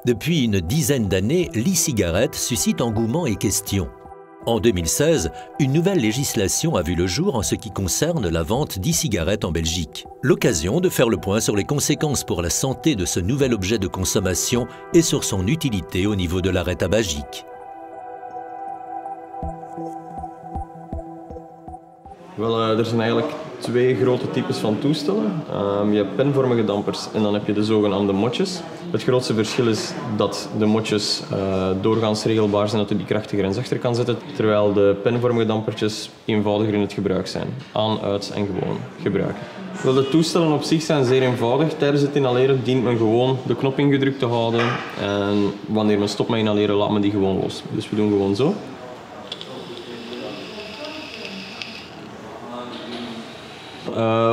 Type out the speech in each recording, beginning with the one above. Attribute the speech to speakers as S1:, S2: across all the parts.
S1: Depuis une dizaine d'années, l'e-cigarette suscite engouement et questions. En 2016, une nouvelle législation a vu le jour en ce qui concerne la vente d'e-cigarettes en Belgique. L'occasion de faire le point sur les conséquences pour la santé de ce nouvel objet de consommation et sur son utilité au niveau de l'arrêt tabagique.
S2: Er zijn eigenlijk twee grote types van toestellen. Je hebt pinvormige dampers en dan heb je de zogenaamde motjes. Het grootste verschil is dat de motjes doorgaans regelbaar zijn, dat je die krachtiger en zachter kan zetten, terwijl de pinvormige dampertjes eenvoudiger in het gebruik zijn. Aan, uit en gewoon gebruiken. De toestellen op zich zijn zeer eenvoudig. Tijdens het inhaleren dient men gewoon de knop ingedrukt te houden en wanneer men stopt met inhaleren laat men die gewoon los. Dus we doen gewoon zo.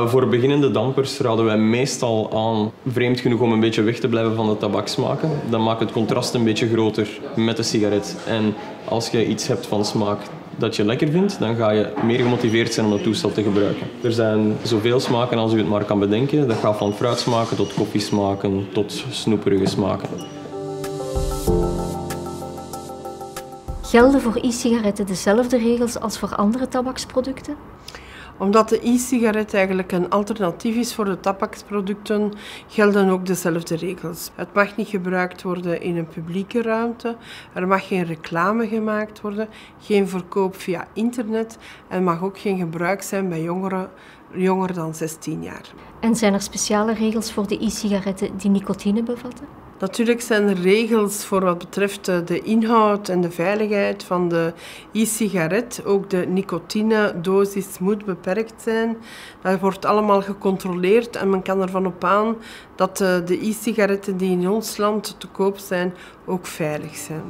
S2: Voor beginnende dampers raden wij meestal aan, vreemd genoeg, om een beetje weg te blijven van de tabaksmaken. Dan maakt het contrast een beetje groter met de sigaret. En als je iets hebt van smaak dat je lekker vindt, dan ga je meer gemotiveerd zijn om dat toestel te gebruiken. Er zijn zoveel smaken als u het maar kan bedenken. Dat gaat van fruitsmaken tot koffiesmaken tot snoeperige smaken.
S3: Gelden voor e-sigaretten dezelfde regels als voor andere tabaksproducten?
S4: Omdat de e-sigaret eigenlijk een alternatief is voor de tabaksproducten, gelden ook dezelfde regels. Het mag niet gebruikt worden in een publieke ruimte, er mag geen reclame gemaakt worden, geen verkoop via internet en mag ook geen gebruik zijn bij jongeren jonger dan 16 jaar.
S3: En zijn er speciale regels voor de e-sigaretten die nicotine bevatten?
S4: Natuurlijk zijn er regels voor wat betreft de inhoud en de veiligheid van de e-sigaret. Ook de nicotinedosis moet beperkt zijn. Dat wordt allemaal gecontroleerd en men kan ervan op aan dat de e-sigaretten die in ons land te koop zijn ook veilig zijn.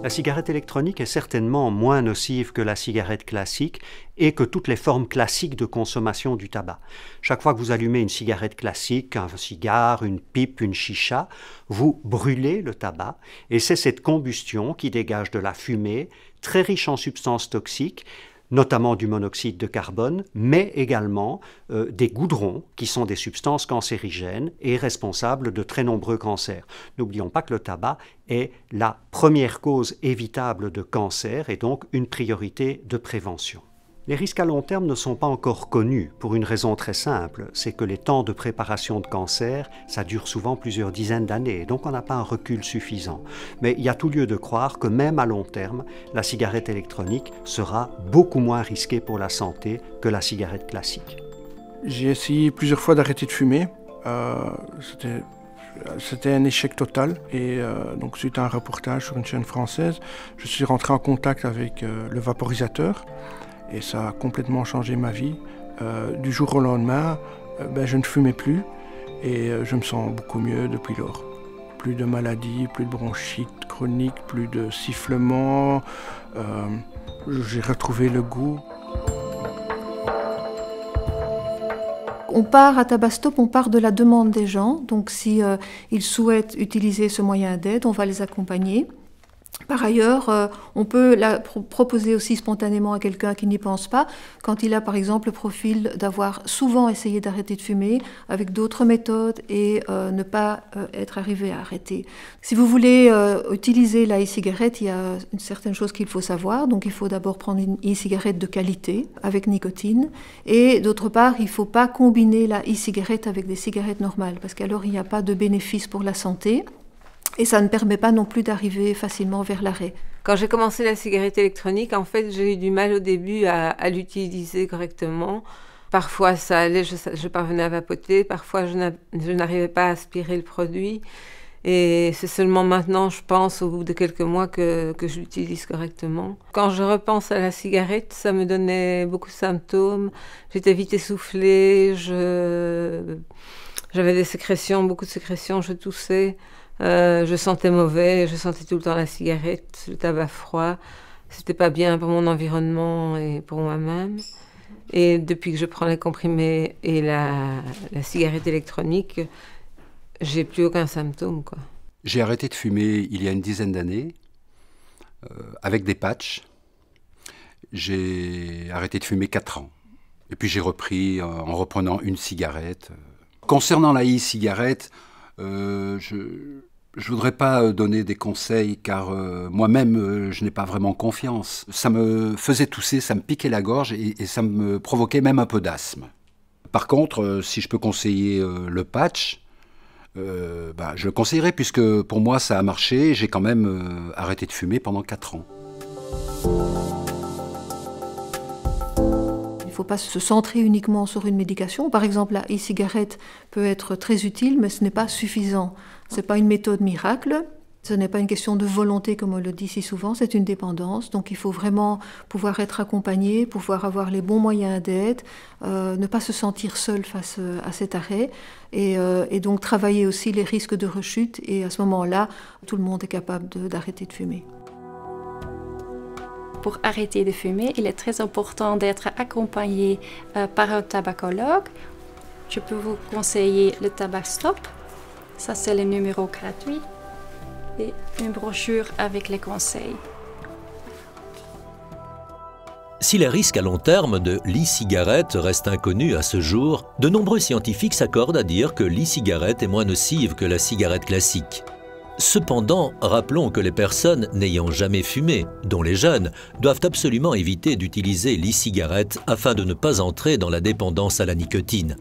S5: La cigarette électronique est certainement moins nocive que la cigarette classique et que toutes les formes classiques de consommation du tabac. Chaque fois que vous allumez une cigarette classique, un cigare, une pipe, une chicha, vous brûlez le tabac et c'est cette combustion qui dégage de la fumée très riche en substances toxiques, notamment du monoxyde de carbone, mais également des goudrons, qui sont des substances cancérigènes et responsables de très nombreux cancers. N'oublions pas que le tabac est la première cause évitable de cancer et donc une priorité de prévention. Les risques à long terme ne sont pas encore connus pour une raison très simple, c'est que les temps de préparation de cancer, ça dure souvent plusieurs dizaines d'années, donc on n'a pas un recul suffisant. Mais il y a tout lieu de croire que même à long terme, la cigarette électronique sera beaucoup moins risquée pour la santé que la cigarette classique.
S6: J'ai essayé plusieurs fois d'arrêter de fumer. C'était un échec total et donc suite à un reportage sur une chaîne française, je suis rentré en contact avec le vaporisateur. Et ça a complètement changé ma vie. Du jour au lendemain, je ne fumais plus et je me sens beaucoup mieux depuis lors. Plus de maladies, plus de bronchite chronique, plus de sifflements. J'ai retrouvé le goût.
S7: On part à Tabastop, on part de la demande des gens. Donc si ils souhaitent utiliser ce moyen d'aide, on va les accompagner. Par ailleurs, on peut la proposer aussi spontanément à quelqu'un qui n'y pense pas, quand il a par exemple le profil d'avoir souvent essayé d'arrêter de fumer avec d'autres méthodes et ne pas être arrivé à arrêter. Si vous voulez utiliser la e-cigarette, il y a une certaine chose qu'il faut savoir. Donc il faut d'abord prendre une e-cigarette de qualité avec nicotine et d'autre part, il ne faut pas combiner la e-cigarette avec des cigarettes normales parce qu'alors il n'y a pas de bénéfice pour la santé. Et ça ne permet pas non plus d'arriver facilement vers l'arrêt.
S8: Quand j'ai commencé la cigarette électronique, en fait, j'ai eu du mal au début à l'utiliser correctement. Parfois, ça allait, je parvenais à vapoter. Parfois, je n'arrivais pas à aspirer le produit. Et c'est seulement maintenant, je pense, au bout de quelques mois, que je l'utilise correctement. Quand je repense à la cigarette, ça me donnait beaucoup de symptômes. J'étais vite essoufflée, j'avais des sécrétions, beaucoup de sécrétions, je toussais. Je sentais mauvais, je sentais tout le temps la cigarette, le tabac froid. C'était pas bien pour mon environnement et pour moi-même. Et depuis que je prends les comprimés et la cigarette électronique, j'ai plus aucun symptôme, quoi.
S9: J'ai arrêté de fumer il y a une dizaine d'années, avec des patchs. J'ai arrêté de fumer 4 ans. Et puis j'ai repris en reprenant une cigarette. Concernant la e-cigarette, je ne voudrais pas donner des conseils car moi-même, je n'ai pas vraiment confiance. Ça me faisait tousser, ça me piquait la gorge et ça me provoquait même un peu d'asthme. Par contre, si je peux conseiller le patch, je le conseillerais puisque pour moi ça a marché. J'ai quand même arrêté de fumer pendant 4 ans.
S7: Il ne faut pas se centrer uniquement sur une médication. Par exemple, la e-cigarette peut être très utile, mais ce n'est pas suffisant. Ce n'est pas une méthode miracle. Ce n'est pas une question de volonté, comme on le dit si souvent, c'est une dépendance. Donc il faut vraiment pouvoir être accompagné, pouvoir avoir les bons moyens d'aide, ne pas se sentir seul face à cet arrêt, et donc travailler aussi les risques de rechute. Et à ce moment-là, tout le monde est capable d'arrêter de fumer.
S10: Pour arrêter de fumer, il est très important d'être accompagné par un tabacologue. Je peux vous conseiller le Tabac Stop. Ça, c'est le numéro gratuit. Et une brochure avec les conseils.
S1: Si les risques à long terme de l'e-cigarette restent inconnus à ce jour, de nombreux scientifiques s'accordent à dire que l'e-cigarette est moins nocive que la cigarette classique. Cependant, rappelons que les personnes n'ayant jamais fumé, dont les jeunes, doivent absolument éviter d'utiliser l'e-cigarette afin de ne pas entrer dans la dépendance à la nicotine.